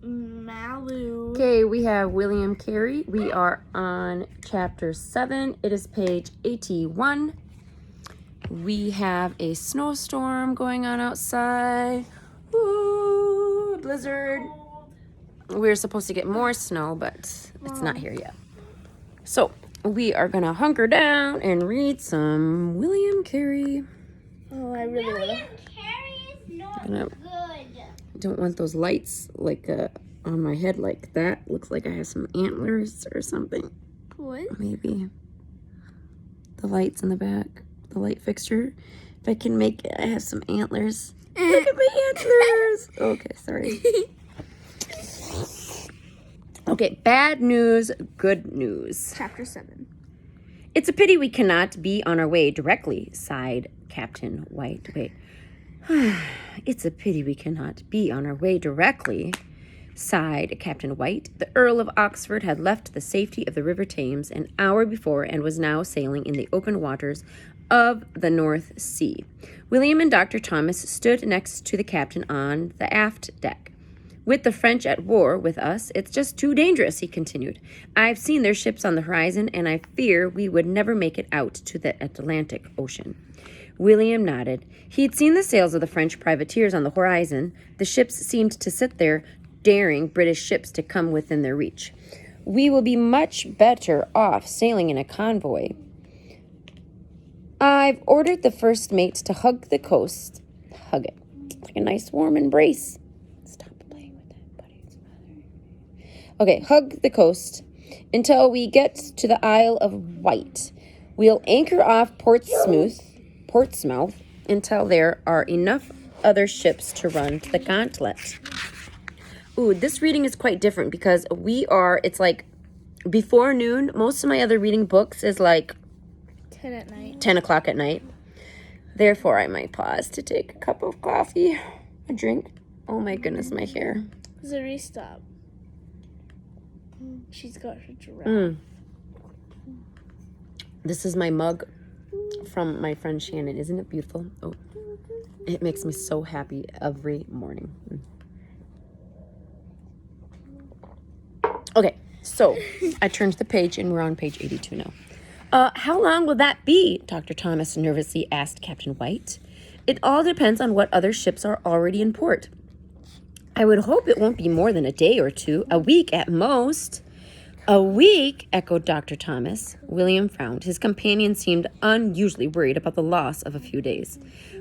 Malu. Okay, we have William Carey. We are on chapter 7. It is page 81. We have a snowstorm going on outside. Ooh, blizzard. We're supposed to get more snow, but it's not here yet. So we are going to hunker down and read some William Carey. Oh, I really William love Carey is not good. Don't want those lights like on my head like that. Looks like I have some antlers or something. What? Maybe. The lights in the back. The light fixture. If I can make it, I have some antlers. Look at my antlers. Okay, sorry. Okay, bad news, good news. Chapter 7. It's a pity we cannot be on our way directly, sighed Captain White. Wait. It's a pity we cannot be on our way directly, sighed Captain White. The Earl of Oxford had left the safety of the River Thames an hour before and was now sailing in the open waters of the North Sea. William and Dr. Thomas stood next to the captain on the aft deck. With the French at war with us, it's just too dangerous, he continued. I've seen their ships on the horizon, and I fear we would never make it out to the Atlantic Ocean. William nodded. He had seen the sails of the French privateers on the horizon. The ships seemed to sit there, daring British ships to come within their reach. We will be much better off sailing in a convoy. I've ordered the first mate to hug the coast. Hug it. Like a nice warm embrace. Stop playing with that, buddy. Okay, hug the coast until we get to the Isle of Wight. We'll anchor off Portsmouth until there are enough other ships to run to the gauntlet. Ooh, this reading is quite different because it's like before noon. Most of my other reading books is like 10 at night. 10 o'clock at night. Therefore, I might pause to take a cup of coffee, a drink. Oh my goodness, my hair. Zuri, stop. She's got her giraffe. This is my mug from my friend Shannon. Isn't it beautiful? Oh, it makes me so happy every morning. Okay, so I turned the page and we're on page 82 now. How long will that be? Dr. Thomas nervously asked Captain White. It all depends on what other ships are already in port. I would hope it won't be more than a day or two, a week at most. A week, echoed Dr. Thomas. William frowned. His companion seemed unusually worried about the loss of a few days.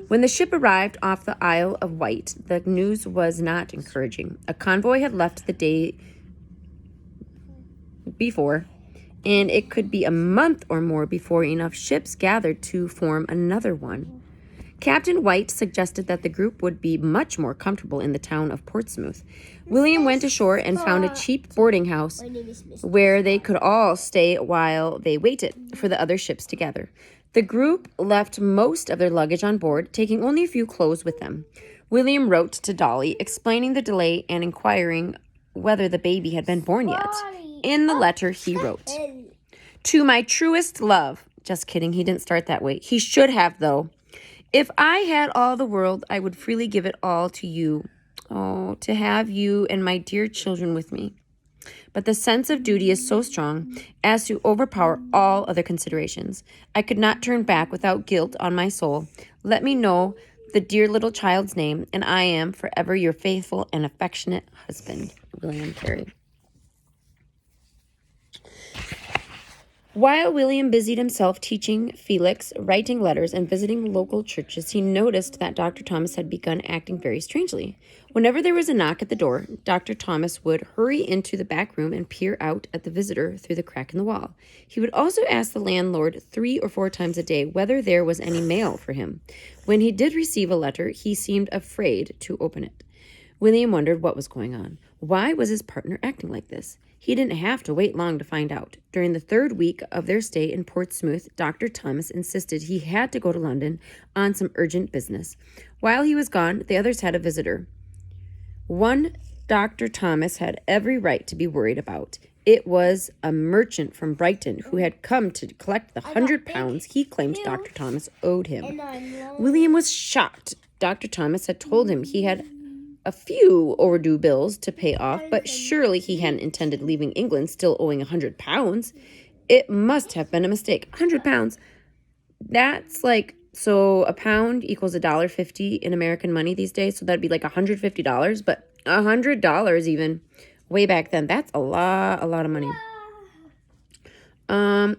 When the ship arrived off the Isle of Wight, the news was not encouraging. A convoy had left the day before, and it could be a month or more before enough ships gathered to form another one. Captain White suggested that the group would be much more comfortable in the town of Portsmouth. William went ashore and found a cheap boarding house where they could all stay while they waited for the other ships to gather. The group left most of their luggage on board, taking only a few clothes with them. William wrote to Dolly, explaining the delay and inquiring whether the baby had been born yet. In the letter, he wrote, "To my truest love." Just kidding, he didn't start that way. He should have, though. "If I had all the world, I would freely give it all to you. Oh, to have you and my dear children with me. But the sense of duty is so strong as to overpower all other considerations. I could not turn back without guilt on my soul. Let me know the dear little child's name, and I am forever your faithful and affectionate husband, William Carey." While William busied himself teaching Felix, writing letters, and visiting local churches, he noticed that Dr. Thomas had begun acting very strangely. Whenever there was a knock at the door, Dr. Thomas would hurry into the back room and peer out at the visitor through the crack in the wall. He would also ask the landlord 3 or 4 times a day whether there was any mail for him. When he did receive a letter, he seemed afraid to open it. William wondered what was going on. Why was his partner acting like this? He didn't have to wait long to find out. During the 3rd week of their stay in Portsmouth, Dr. Thomas insisted he had to go to London on some urgent business. While he was gone, the others had a visitor. One Dr. Thomas had every right to be worried about. It was a merchant from Brighton who had come to collect the £100 he claimed Dr. Thomas owed him. William was shocked. Dr. Thomas had told him he had a few overdue bills to pay off, but surely he hadn't intended leaving England still owing £100. It must have been a mistake. £100. That's like, so a pound equals $1.50 in American money these days. So that'd be like $150, but $100 even way back then. That's a lot of money.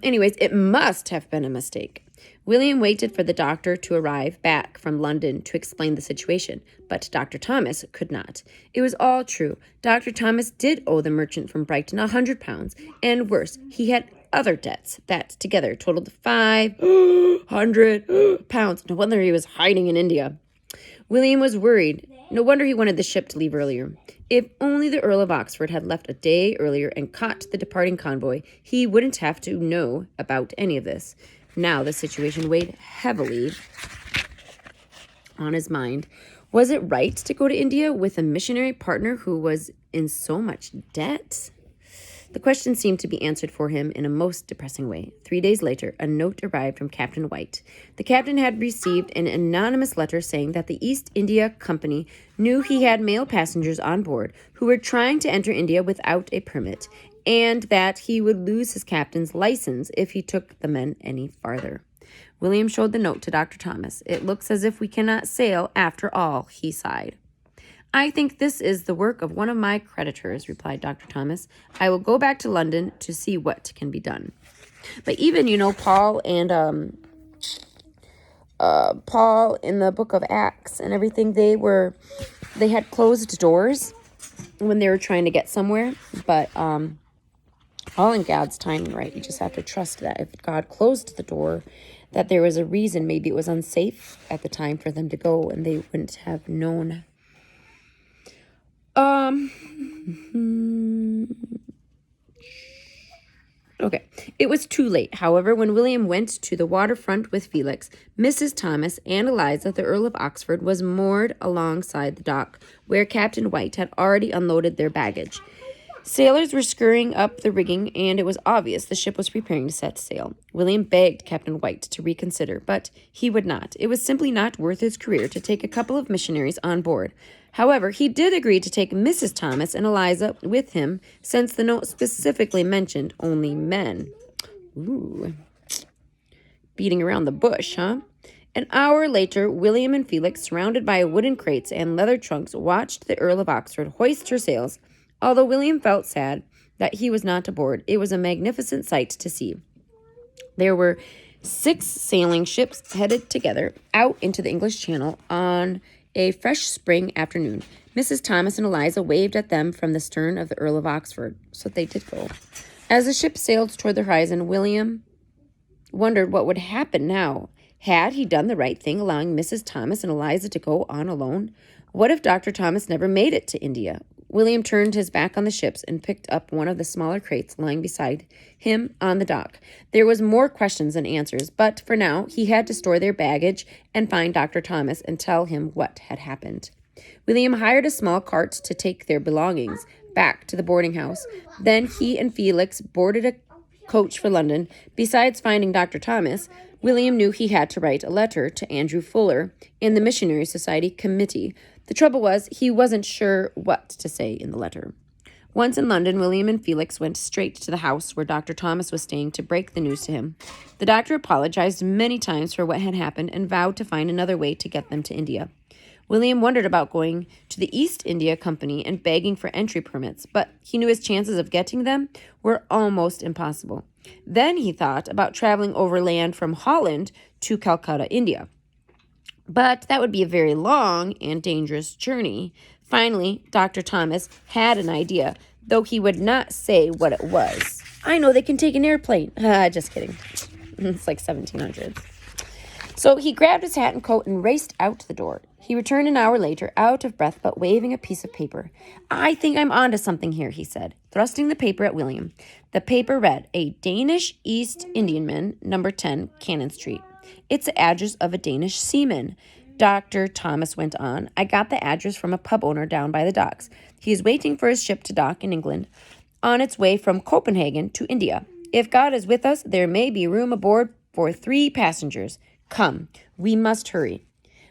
Anyways, it must have been a mistake. William waited for the doctor to arrive back from London to explain the situation, but Dr. Thomas could not. It was all true. Dr. Thomas did owe the merchant from Brighton £100, and worse, he had other debts that together totaled £500. No wonder he was hiding in India. William was worried. No wonder he wanted the ship to leave earlier. If only the Earl of Oxford had left a day earlier and caught the departing convoy, he wouldn't have to know about any of this. Now the situation weighed heavily on his mind. Was it right to go to India with a missionary partner who was in so much debt? The question seemed to be answered for him in a most depressing way. 3 days later, a note arrived from Captain White. The captain had received an anonymous letter saying that the East India Company knew he had male passengers on board who were trying to enter India without a permit, and that he would lose his captain's license if he took the men any farther. William showed the note to Dr. Thomas. It looks as if we cannot sail after all, he sighed. I think this is the work of one of my creditors, replied Dr. Thomas. I will go back to London to see what can be done. But even, Paul and Paul in the book of Acts and everything, they had closed doors when they were trying to get somewhere, but all in God's timing, right? You just have to trust that if God closed the door, that there was a reason. Maybe it was unsafe at the time for them to go, and they wouldn't have known. Okay. It was too late. However, when William went to the waterfront with Felix, Mrs. Thomas and Eliza, the Earl of Oxford, was moored alongside the dock, where Captain White had already unloaded their baggage. Sailors were scurrying up the rigging, and it was obvious the ship was preparing to set sail. William begged Captain White to reconsider, but he would not. It was simply not worth his career to take a couple of missionaries on board. However, he did agree to take Mrs. Thomas and Eliza with him, since the note specifically mentioned only men. Ooh. Beating around the bush, huh? An hour later, William and Felix, surrounded by wooden crates and leather trunks, watched the Earl of Oxford hoist her sails. Although William felt sad that he was not aboard, it was a magnificent sight to see. There were 6 sailing ships headed together out into the English Channel on a fresh spring afternoon. Mrs. Thomas and Eliza waved at them from the stern of the Earl of Oxford, so they did go. As the ship sailed toward the horizon, William wondered what would happen now. Had he done the right thing, allowing Mrs. Thomas and Eliza to go on alone? What if Dr. Thomas never made it to India? William turned his back on the ships and picked up one of the smaller crates lying beside him on the dock. There was more questions than answers, but for now, he had to store their baggage and find Dr. Thomas and tell him what had happened. William hired a small cart to take their belongings back to the boarding house. Then he and Felix boarded a coach for London. Besides finding Dr. Thomas, William knew he had to write a letter to Andrew Fuller and the Missionary Society Committee. The trouble was, he wasn't sure what to say in the letter. Once in London, William and Felix went straight to the house where Dr. Thomas was staying to break the news to him. The doctor apologized many times for what had happened and vowed to find another way to get them to India. William wondered about going to the East India Company and begging for entry permits, but he knew his chances of getting them were almost impossible. Then he thought about traveling overland from Holland to Calcutta, India. But that would be a very long and dangerous journey. Finally, Dr. Thomas had an idea, though he would not say what it was. I know they can take an airplane. Just kidding. It's like 1700s. So he grabbed his hat and coat and raced out the door. He returned an hour later, out of breath but waving a piece of paper. I think I'm onto something here, he said, thrusting the paper at William. The paper read, A Danish East Indiaman, number 10, Cannon Street. It's the address of a Danish seaman. Dr. Thomas went on. I got the address from a pub owner down by the docks. He is waiting for his ship to dock in England on its way from Copenhagen to India. If God is with us, there may be room aboard for 3 passengers. Come, we must hurry.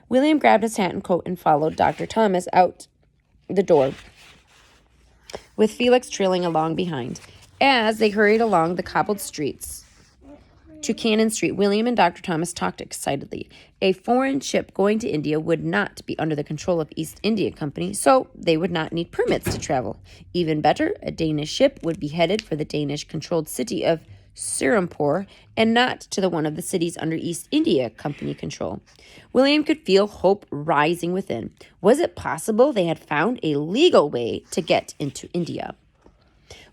William grabbed his hat and coat and followed Dr. Thomas out the door, with Felix trailing along behind. As they hurried along the cobbled streets to Cannon Street, William and Dr. Thomas talked excitedly. A foreign ship going to India would not be under the control of East India Company, so they would not need permits to travel. Even better, a Danish ship would be headed for the Danish-controlled city of Serampore and not to the one of the cities under East India Company control. William could feel hope rising within. Was it possible they had found a legal way to get into India?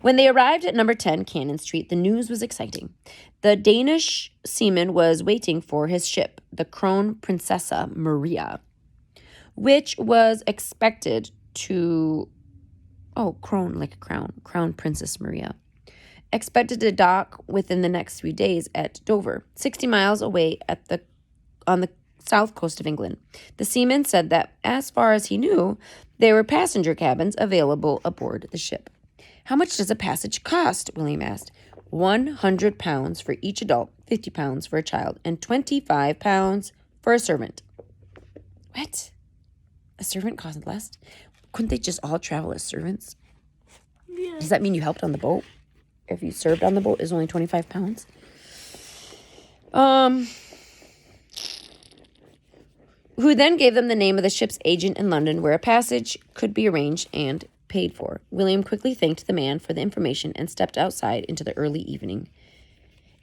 When they arrived at number 10 Cannon Street, the news was exciting. The Danish seaman was waiting for his ship, the Crown Princessa Maria, which was expected to... crown, like a crown. Crown Princess Maria. Expected to dock within the next 3 days at Dover, 60 miles away on the south coast of England. The seaman said that, as far as he knew, there were passenger cabins available aboard the ship. How much does a passage cost? William asked. £100 for each adult, £50 for a child, and £25 for a servant. What? A servant costs less? Couldn't they just all travel as servants? Yeah. Does that mean you helped on the boat? If you served on the boat, is only £25? Who then gave them the name of the ship's agent in London, where a passage could be arranged and paid for. William quickly thanked the man for the information and stepped outside into the early evening.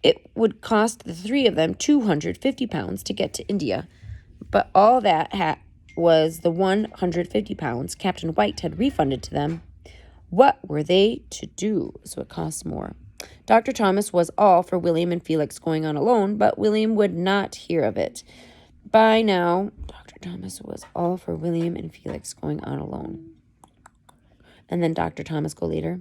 It would cost the three of them £250 to get to India, but all that was the £150 Captain White had refunded to them. What were they to do? So it costs more. Dr. Thomas was all for William and Felix going on alone, but William would not hear of it. By now, Dr. Thomas was all for William and Felix going on alone. And then Dr. Thomas go later.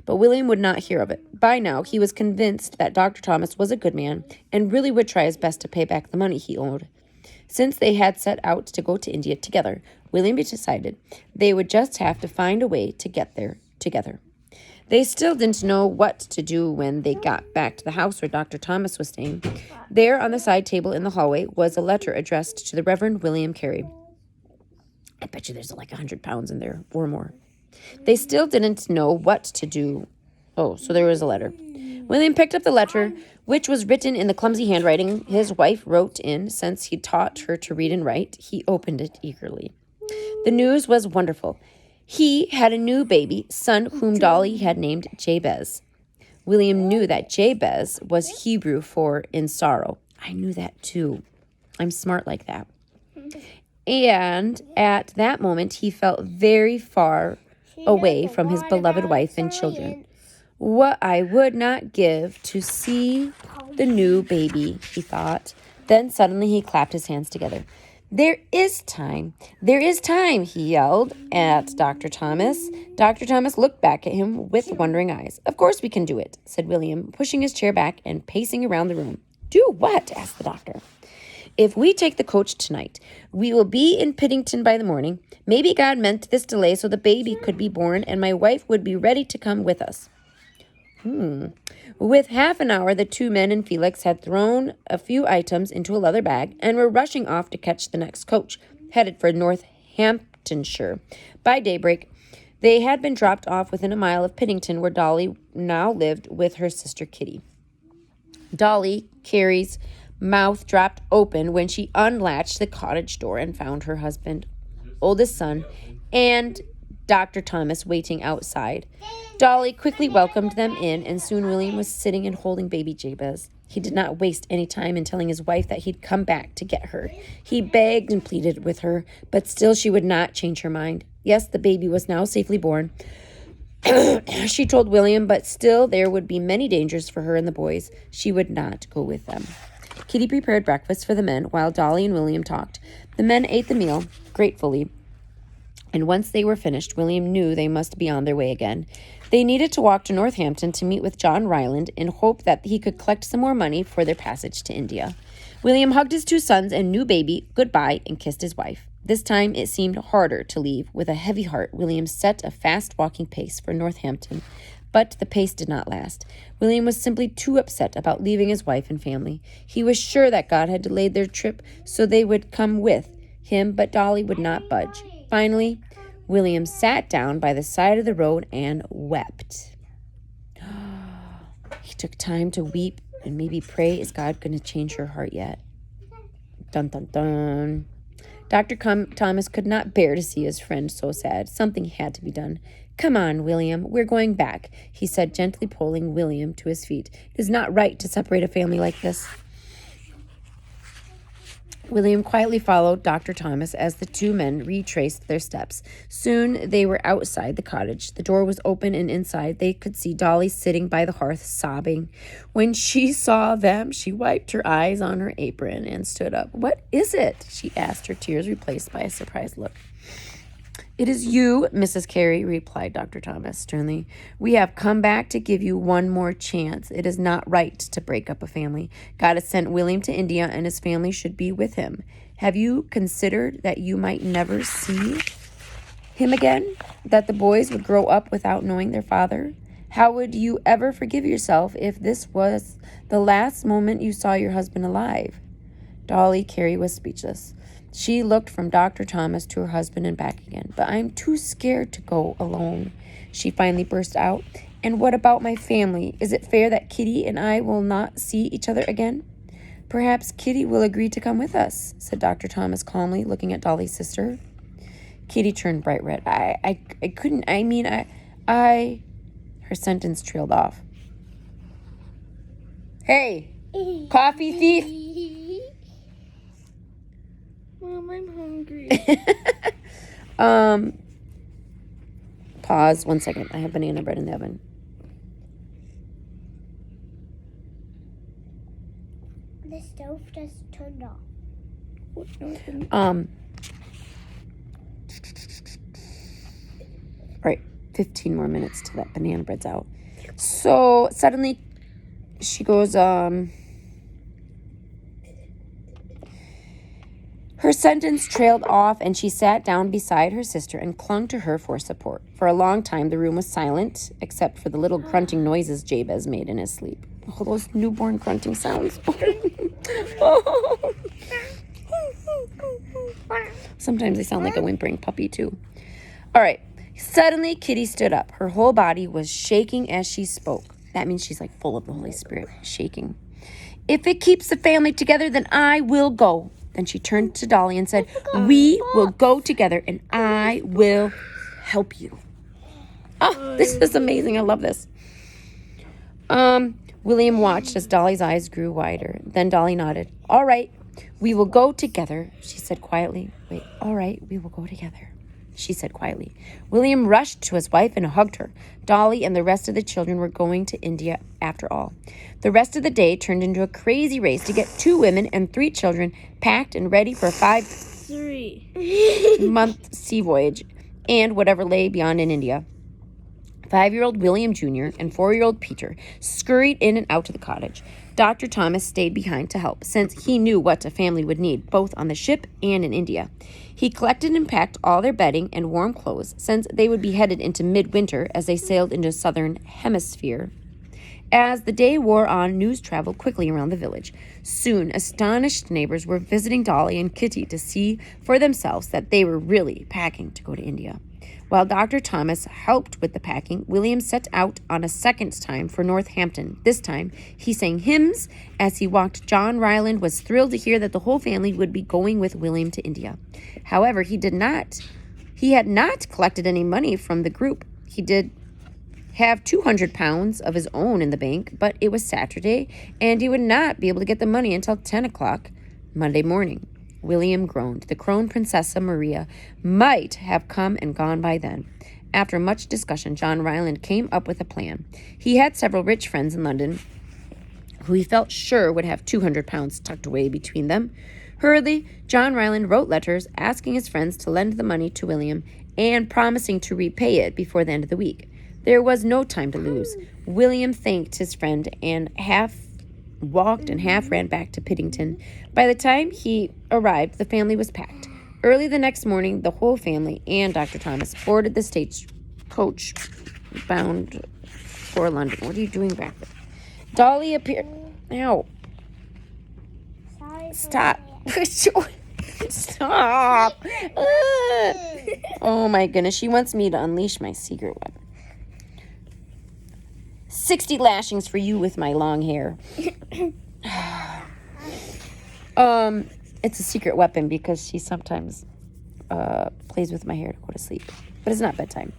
But William would not hear of it. By now, he was convinced that Dr. Thomas was a good man and really would try his best to pay back the money he owed. Since they had set out to go to India together, William decided they would just have to find a way to get there together. They still didn't know what to do when they got back to the house where Dr. Thomas was staying. There on the side table in the hallway was a letter addressed to the Reverend William Carey. I bet you there's like £100 in there or more. They still didn't know what to do. Oh, so there was a letter. William picked up the letter, which was written in the clumsy handwriting his wife wrote in since he taught her to read and write. He opened it eagerly. The news was wonderful. He had a new baby, son whom Dolly had named Jabez. William knew that Jabez was Hebrew for in sorrow. I knew that too. I'm smart like that. And at that moment, he felt very far away from his beloved wife and children. What I would not give to see the new baby, he thought. Then suddenly he clapped his hands together. There is time, he yelled at Dr. Thomas. Dr. Thomas looked back at him with wondering eyes. Of course we can do it, said William, pushing his chair back and pacing around the room. Do what? Asked the doctor. If we take the coach tonight, we will be in Piddington by the morning. Maybe God meant this delay so the baby could be born and my wife would be ready to come with us. With half an hour, the two men and Felix had thrown a few items into a leather bag and were rushing off to catch the next coach, headed for Northamptonshire. By daybreak, they had been dropped off within a mile of Piddington, where Dolly now lived with her sister Kitty. Dolly, Carey's mouth dropped open when she unlatched the cottage door and found her husband, oldest son, and Dr. Thomas waiting outside. Dolly quickly welcomed them in, and soon William was sitting and holding baby Jabez. He did not waste any time in telling his wife that he'd come back to get her. He begged and pleaded with her, but still she would not change her mind. Yes, the baby was now safely born, she told William, but still there would be many dangers for her and the boys. She would not go with them. Kitty prepared breakfast for the men while Dolly and William talked. The men ate the meal gratefully, and once they were finished, William knew they must be on their way again. They needed to walk to Northampton to meet with John Ryland in hope that he could collect some more money for their passage to India. William hugged his two sons and new baby goodbye and kissed his wife. This time it seemed harder to leave. With a heavy heart, William set a fast walking pace for Northampton, but the pace did not last. William was simply too upset about leaving his wife and family. He was sure that God had delayed their trip so they would come with him, but Dolly would not budge. Finally, William sat down by the side of the road and wept. He took time to weep and maybe pray, is God going to change her heart yet? Dun, dun, dun. Dr. Thomas could not bear to see his friend so sad. Something had to be done. Come on, William, we're going back, he said, gently pulling William to his feet. It is not right to separate a family like this. William quietly followed Dr. Thomas as the two men retraced their steps. Soon they were outside the cottage. The door was open, and inside they could see Dolly sitting by the hearth, sobbing. When she saw them, she wiped her eyes on her apron and stood up. "What is it?" she asked, her tears replaced by a surprised look. "It is you, Mrs. Carey," replied Dr. Thomas sternly. "We have come back to give you one more chance. It is not right to break up a family. God has sent William to India, and his family should be with him. Have you considered that you might never see him again? That the boys would grow up without knowing their father? How would you ever forgive yourself if this was the last moment you saw your husband alive?" Dolly Carey was speechless. She looked from Dr. Thomas to her husband and back again. "But I'm too scared to go alone," she finally burst out. "And what about my family? Is it fair that Kitty and I will not see each other again?" "Perhaps Kitty will agree to come with us," said Dr. Thomas calmly, looking at Dolly's sister. Kitty turned bright red. I couldn't, Her sentence trailed off. "Hey, coffee thief!" Mom, I'm hungry. Pause 1 second. I have banana bread in the oven. The stove just turned off. Right, 15 more minutes till that banana bread's out. So suddenly she goes, Her sentence trailed off, and she sat down beside her sister and clung to her for support. For a long time, the room was silent, except for the little grunting noises Jabez made in his sleep. Oh, those newborn grunting sounds. Oh. Sometimes they sound like a whimpering puppy, too. All right. Suddenly, Kitty stood up. Her whole body was shaking as she spoke. That means she's like full of the Holy Spirit, shaking. "If it keeps the family together, then I will go." Then she turned to Dolly and said, "We will go together, and I will help you." Oh, this is amazing. I love this. William watched as Dolly's eyes grew wider. Then Dolly nodded. "All right, we will go together," she said quietly. "Wait, all right, we will go together," she said quietly. William rushed to his wife and hugged her. Dolly and the rest of the children were going to India after all. The rest of the day turned into a crazy race to get 2 women and 3 children packed and ready for a 5-month sea voyage and whatever lay beyond in India. 5-year-old William Jr. and 4-year-old Peter scurried in and out of the cottage. Dr. Thomas stayed behind to help, since he knew what a family would need, both on the ship and in India. He collected and packed all their bedding and warm clothes, since they would be headed into midwinter as they sailed into the southern hemisphere. As the day wore on, news traveled quickly around the village. Soon, astonished neighbors were visiting Dolly and Kitty to see for themselves that they were really packing to go to India. While Dr. Thomas helped with the packing, William set out on a second time for Northampton. This time, he sang hymns as he walked. John Ryland was thrilled to hear that the whole family would be going with William to India. However, he had not collected any money from the group. He did have £200 of his own in the bank, but it was Saturday, and he would not be able to get the money until 10 o'clock Monday morning. William groaned. The Crown Princessa Maria might have come and gone by then. After much discussion, John Ryland came up with a plan. He had several rich friends in London who he felt sure would have £200 tucked away between them. Hurriedly, John Ryland wrote letters asking his friends to lend the money to William and promising to repay it before the end of the week. There was no time to lose. William thanked his friend and half walked and half ran back to Piddington. By the time he arrived, the family was packed. Early the next morning, the whole family and Dr. Thomas boarded the stagecoach bound for London. What are you doing back there? Dolly appeared. Ow. Sorry. Stop. Stop. Oh my goodness. She wants me to unleash my secret weapon. 60 lashings for you with my long hair. It's a secret weapon because she sometimes plays with my hair to go to sleep. But it's not bedtime.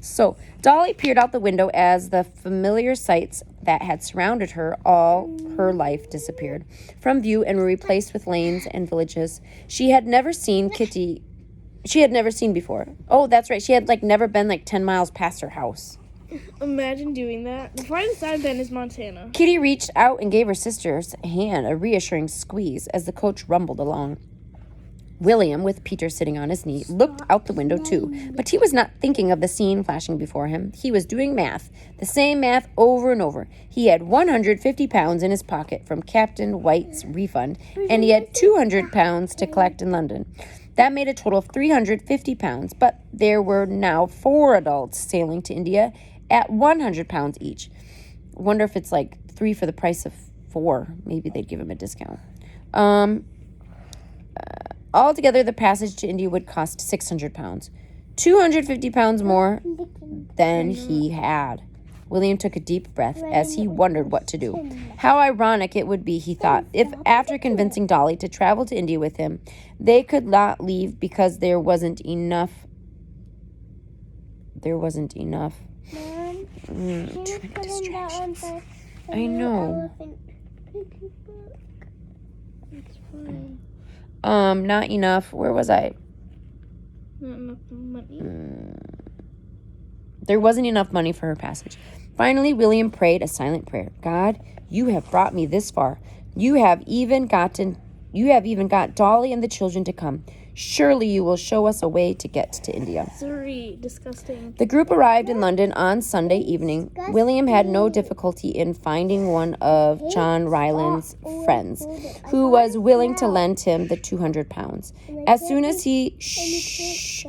So, Dolly peered out the window as the familiar sights that had surrounded her all her life disappeared from view and were replaced with lanes and villages she had never seen before. Oh, that's right. She had never been 10 miles past her house. Imagine doing that. The farthest I've been is Montana. Kitty reached out and gave her sister's hand a reassuring squeeze as the coach rumbled along. William, with Peter sitting on his knee, looked out the window too, but he was not thinking of the scene flashing before him. He was doing math, the same math over and over. He had 150 pounds in his pocket from Captain White's refund, and he had 200 pounds to collect in London. That made a total of 350 pounds, but there were now 4 adults sailing to India at 100 pounds each. Wonder if it's 3 for the price of 4. Maybe they'd give him a discount. Altogether, the passage to India would cost 600 pounds. 250 pounds more than he had. William took a deep breath as he wondered what to do. How ironic it would be, he thought, if after convincing Dolly to travel to India with him, they could not leave because there wasn't enough. Mom, Too many distractions. I know. It's fine. Not enough. Where was I? Not enough money. There wasn't enough money for her passage. Finally, William prayed a silent prayer. God, you have brought me this far. You have even got Dolly and the children to come. Surely you will show us a way to get to India. Sorry, disgusting. The group arrived in London on Sunday evening. William had no difficulty in finding one of John Ryland's friends, who was willing to lend him the 200 pounds. As soon as he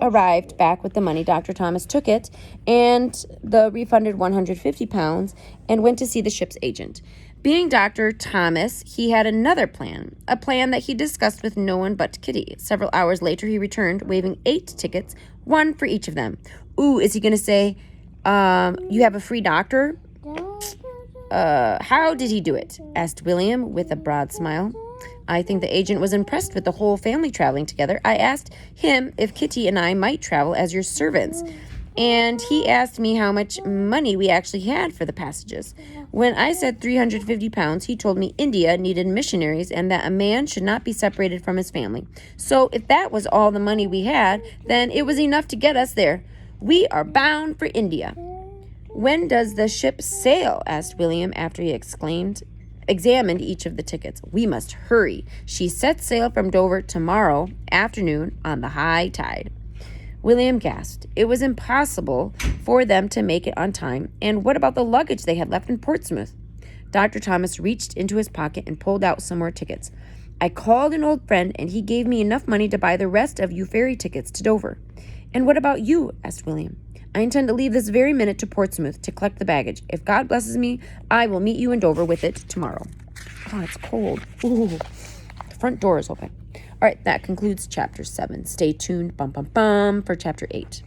arrived back with the money, Dr. Thomas took it and the refunded 150 pounds and went to see the ship's agent. Being Dr. Thomas, he had another plan, a plan that he discussed with no one but Kitty. Several hours later, he returned, waving 8 tickets, 1 for each of them. Ooh, is he going to say, you have a free doctor? How did he do it? Asked William with a broad smile. I think the agent was impressed with the whole family traveling together. I asked him if Kitty and I might travel as your servants. And he asked me how much money we actually had for the passages. When I said 350 pounds, he told me India needed missionaries and that a man should not be separated from his family. So if that was all the money we had, then it was enough to get us there. We are bound for India. When does the ship sail? Asked William after he examined each of the tickets. We must hurry. She sets sail from Dover tomorrow afternoon on the high tide. William gasped. It was impossible for them to make it on time. And what about the luggage they had left in Portsmouth? Dr. Thomas reached into his pocket and pulled out some more tickets. I called an old friend, and he gave me enough money to buy the rest of you ferry tickets to Dover. And what about you? Asked William. I intend to leave this very minute to Portsmouth to collect the baggage. If God blesses me, I will meet you in Dover with it tomorrow. Oh, it's cold. Ooh, the front door is open. All right, that concludes Chapter 7. Stay tuned, for Chapter 8.